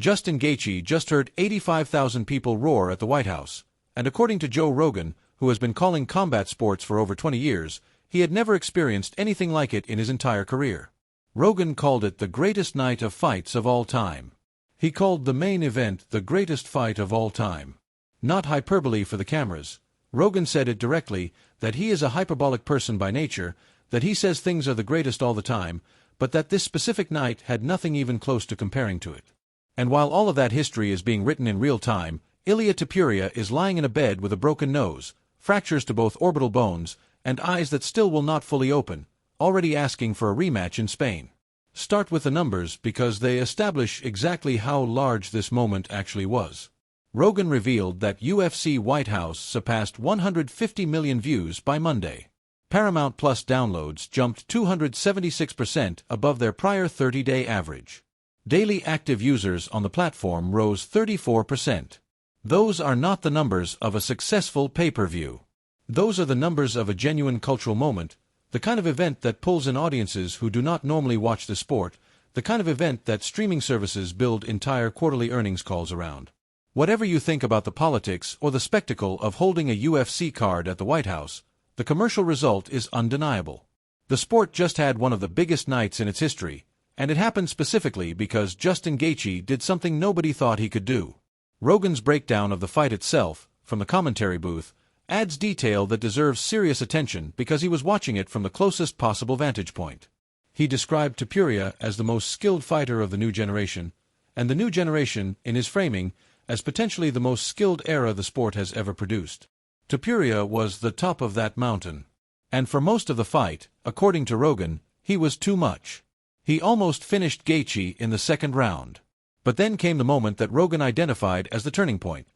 Justin Gaethje just heard 85,000 people roar at the White House, and according to Joe Rogan, who has been calling combat sports for over 20 years, he had never experienced anything like it in his entire career. Rogan called it the greatest night of fights of all time. He called the main event the greatest fight of all time. Not hyperbole for the cameras. Rogan said it directly, that he is a hyperbolic person by nature, that he says things are the greatest all the time, but that this specific night had nothing even close to comparing to it. And while all of that history is being written in real time, Ilia Topuria is lying in a bed with a broken nose, fractures to both orbital bones, and eyes that still will not fully open, already asking for a rematch in Spain. Start with the numbers because they establish exactly how large this moment actually was. Rogan revealed that UFC White House surpassed 150 million views by Monday. Paramount Plus downloads jumped 276% above their prior 30-day average. Daily active users on the platform rose 34%. Those are not the numbers of a successful pay-per-view. Those are the numbers of a genuine cultural moment, the kind of event that pulls in audiences who do not normally watch the sport, the kind of event that streaming services build entire quarterly earnings calls around. Whatever you think about the politics or the spectacle of holding a UFC card at the White House, the commercial result is undeniable. The sport just had one of the biggest nights in its history, and it happened specifically because Justin Gaethje did something nobody thought he could do. Rogan's breakdown of the fight itself, from the commentary booth, adds detail that deserves serious attention because he was watching it from the closest possible vantage point. He described Topuria as the most skilled fighter of the new generation, and the new generation, in his framing, as potentially the most skilled era the sport has ever produced. Topuria was the top of that mountain. And for most of the fight, according to Rogan, he was too much. He almost finished Gaethje in the second round. But then came the moment that Rogan identified as the turning point.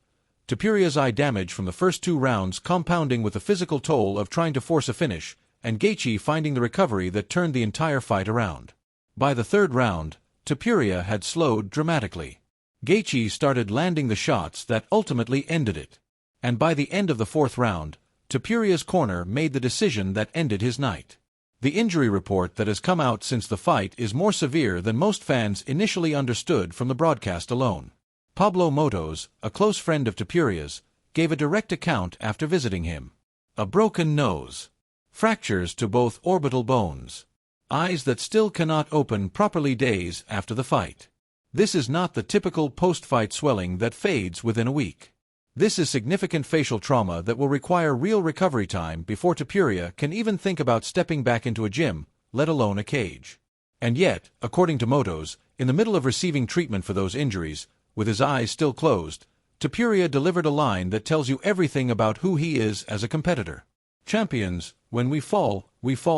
Topuria's eye damage from the first 2 rounds compounding with the physical toll of trying to force a finish, and Gaethje finding the recovery that turned the entire fight around. By the 3rd round, Topuria had slowed dramatically. Gaethje started landing the shots that ultimately ended it. And by the end of the 4th round, Topuria's corner made the decision that ended his night. The injury report that has come out since the fight is more severe than most fans initially understood from the broadcast alone. Pablo Motos, a close friend of Topuria's, gave a direct account after visiting him. A broken nose. Fractures to both orbital bones. Eyes that still cannot open properly days after the fight. This is not the typical post-fight swelling that fades within a week. This is significant facial trauma that will require real recovery time before Topuria can even think about stepping back into a gym, let alone a cage. And yet, according to Motos, in the middle of receiving treatment for those injuries, with his eyes still closed, Topuria delivered a line that tells you everything about who he is as a competitor. Champions, when we fall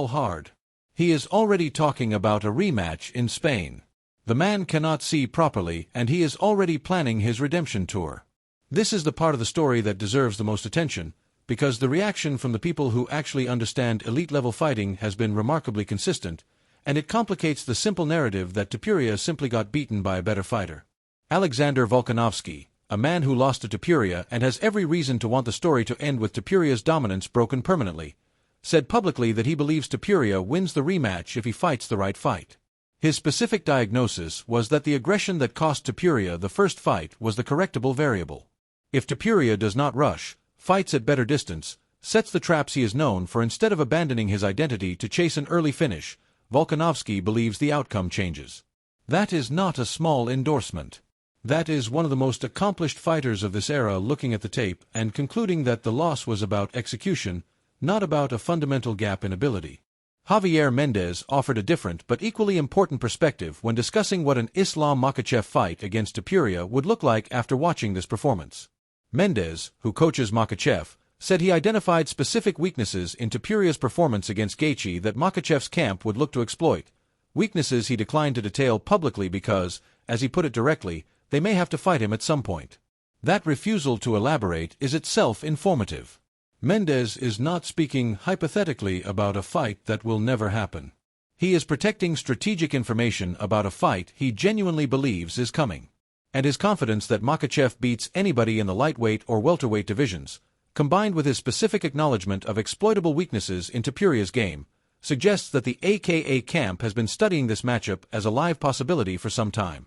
hard. He is already talking about a rematch in Spain. The man cannot see properly and he is already planning his redemption tour. This is the part of the story that deserves the most attention, because the reaction from the people who actually understand elite-level fighting has been remarkably consistent, and it complicates the simple narrative that Topuria simply got beaten by a better fighter. Alexander Volkanovski, a man who lost to Topuria and has every reason to want the story to end with Topuria's dominance broken permanently, said publicly that he believes Topuria wins the rematch if he fights the right fight. His specific diagnosis was that the aggression that cost Topuria the first fight was the correctable variable. If Topuria does not rush, fights at better distance, sets the traps he is known for instead of abandoning his identity to chase an early finish, Volkanovski believes the outcome changes. That is not a small endorsement. That is one of the most accomplished fighters of this era looking at the tape and concluding that the loss was about execution, not about a fundamental gap in ability. Javier Mendez offered a different but equally important perspective when discussing what an Islam Makhachev fight against Topuria would look like after watching this performance. Mendez, who coaches Makhachev, said he identified specific weaknesses in Topuria's performance against Gaethje that Makhachev's camp would look to exploit, weaknesses he declined to detail publicly because, as he put it directly, they may have to fight him at some point. That refusal to elaborate is itself informative. Mendez is not speaking hypothetically about a fight that will never happen. He is protecting strategic information about a fight he genuinely believes is coming. And his confidence that Makhachev beats anybody in the lightweight or welterweight divisions, combined with his specific acknowledgement of exploitable weaknesses in Topuria's game, suggests that the AKA camp has been studying this matchup as a live possibility for some time.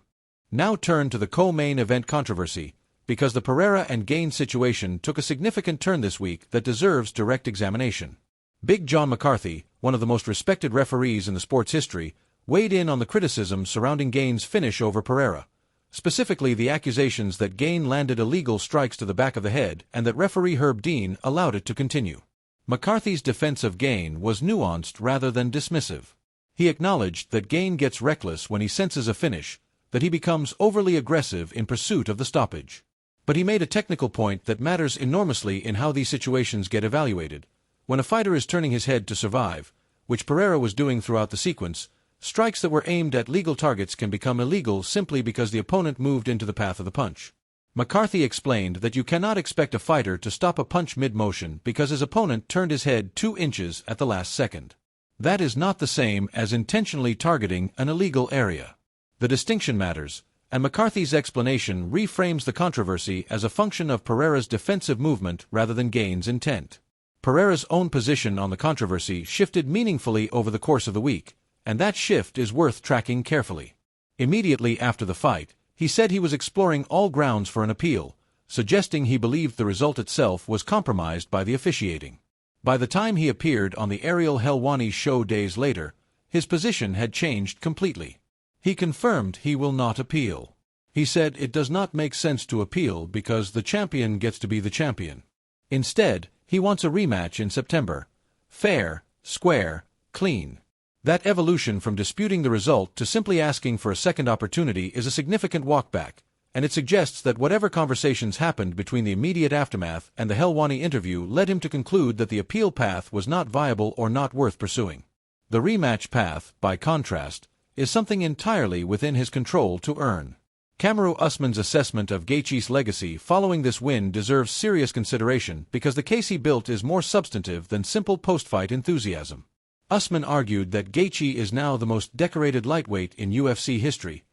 Now turn to the co-main event controversy, because the Pereira and Gaines situation took a significant turn this week that deserves direct examination. Big John McCarthy, one of the most respected referees in the sport's history, weighed in on the criticism surrounding Gaines' finish over Pereira, specifically the accusations that Gaines landed illegal strikes to the back of the head and that referee Herb Dean allowed it to continue. McCarthy's defense of Gaines was nuanced rather than dismissive. He acknowledged that Gaines gets reckless when he senses a finish, that he becomes overly aggressive in pursuit of the stoppage. But he made a technical point that matters enormously in how these situations get evaluated. When a fighter is turning his head to survive, which Pereira was doing throughout the sequence, strikes that were aimed at legal targets can become illegal simply because the opponent moved into the path of the punch. McCarthy explained that you cannot expect a fighter to stop a punch mid-motion because his opponent turned his head 2 inches at the last second. That is not the same as intentionally targeting an illegal area. The distinction matters, and McCarthy's explanation reframes the controversy as a function of Pereira's defensive movement rather than Gaines' intent. Pereira's own position on the controversy shifted meaningfully over the course of the week, and that shift is worth tracking carefully. Immediately after the fight, he said he was exploring all grounds for an appeal, suggesting he believed the result itself was compromised by the officiating. By the time he appeared on the Ariel Helwani show days later, his position had changed completely. He confirmed he will not appeal. He said it does not make sense to appeal because the champion gets to be the champion. Instead, he wants a rematch in September. Fair, square, clean. That evolution from disputing the result to simply asking for a second opportunity is a significant walkback, and it suggests that whatever conversations happened between the immediate aftermath and the Helwani interview led him to conclude that the appeal path was not viable or not worth pursuing. The rematch path, by contrast, is something entirely within his control to earn. Kamaru Usman's assessment of Gaethje's legacy following this win deserves serious consideration because the case he built is more substantive than simple post-fight enthusiasm. Usman argued that Gaethje is now the most decorated lightweight in UFC history.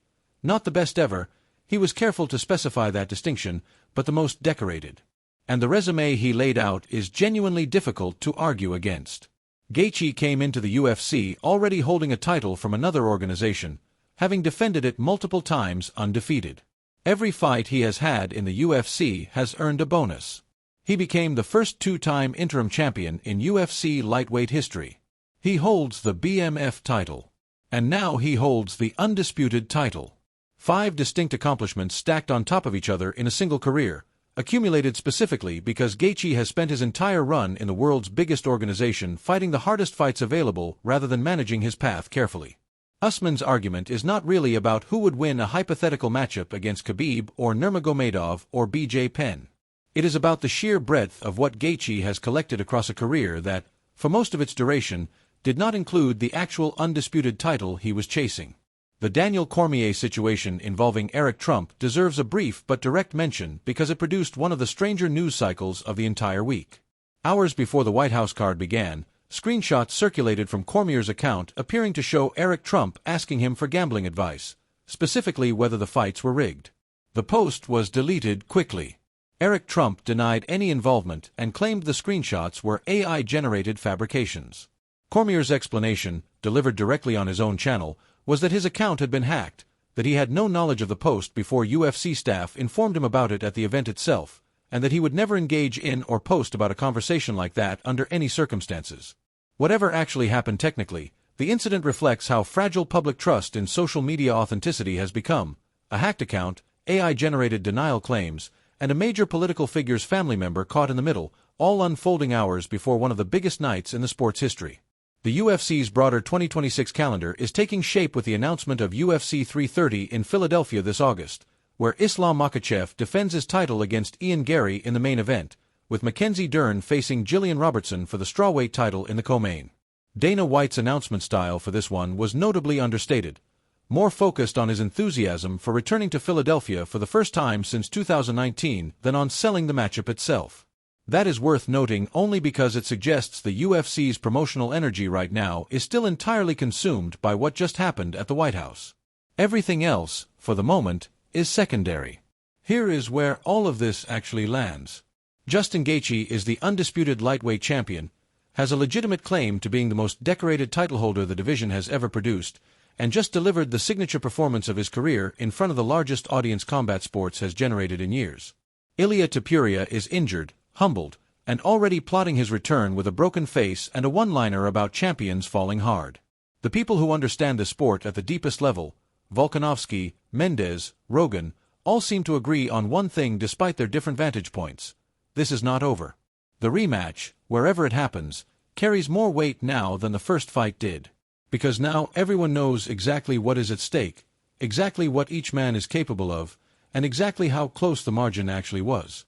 Not the best ever, he was careful to specify that distinction, but the most decorated. And the resume he laid out is genuinely difficult to argue against. Gaethje came into the UFC already holding a title from another organization, having defended it multiple times undefeated. Every fight he has had in the UFC has earned a bonus. He became the first 2-time interim champion in UFC lightweight history. He holds the BMF title. And now he holds the undisputed title. 5 distinct accomplishments stacked on top of each other in a single career, accumulated specifically because Gaethje has spent his entire run in the world's biggest organization fighting the hardest fights available rather than managing his path carefully. Usman's argument is not really about who would win a hypothetical matchup against Khabib or Nurmagomedov or BJ Penn. It is about the sheer breadth of what Gaethje has collected across a career that, for most of its duration, did not include the actual undisputed title he was chasing. The Daniel Cormier situation involving Eric Trump deserves a brief but direct mention because it produced one of the stranger news cycles of the entire week. Hours before the White House card began, screenshots circulated from Cormier's account appearing to show Eric Trump asking him for gambling advice, specifically whether the fights were rigged. The post was deleted quickly. Eric Trump denied any involvement and claimed the screenshots were AI-generated fabrications. Cormier's explanation, delivered directly on his own channel, was that his account had been hacked, that he had no knowledge of the post before UFC staff informed him about it at the event itself, and that he would never engage in or post about a conversation like that under any circumstances. Whatever actually happened technically, the incident reflects how fragile public trust in social media authenticity has become. A hacked account, AI-generated denial claims, and a major political figure's family member caught in the middle, all unfolding hours before one of the biggest nights in the sport's history. The UFC's broader 2026 calendar is taking shape with the announcement of UFC 330 in Philadelphia this August, where Islam Makhachev defends his title against Ian Gary in the main event, with Mackenzie Dern facing Gillian Robertson for the strawweight title in the co-main. Dana White's announcement style for this one was notably understated, more focused on his enthusiasm for returning to Philadelphia for the first time since 2019 than on selling the matchup itself. That is worth noting only because it suggests the UFC's promotional energy right now is still entirely consumed by what just happened at the White House. Everything else, for the moment, is secondary. Here is where all of this actually lands. Justin Gaethje is the undisputed lightweight champion, has a legitimate claim to being the most decorated titleholder the division has ever produced, and just delivered the signature performance of his career in front of the largest audience combat sports has generated in years. Ilia Topuria is injured, humbled, and already plotting his return with a broken face and a one-liner about champions falling hard. The people who understand the sport at the deepest level, Volkanovski, Mendez, Rogan, all seem to agree on one thing despite their different vantage points. This is not over. The rematch, wherever it happens, carries more weight now than the first fight did. Because now everyone knows exactly what is at stake, exactly what each man is capable of, and exactly how close the margin actually was.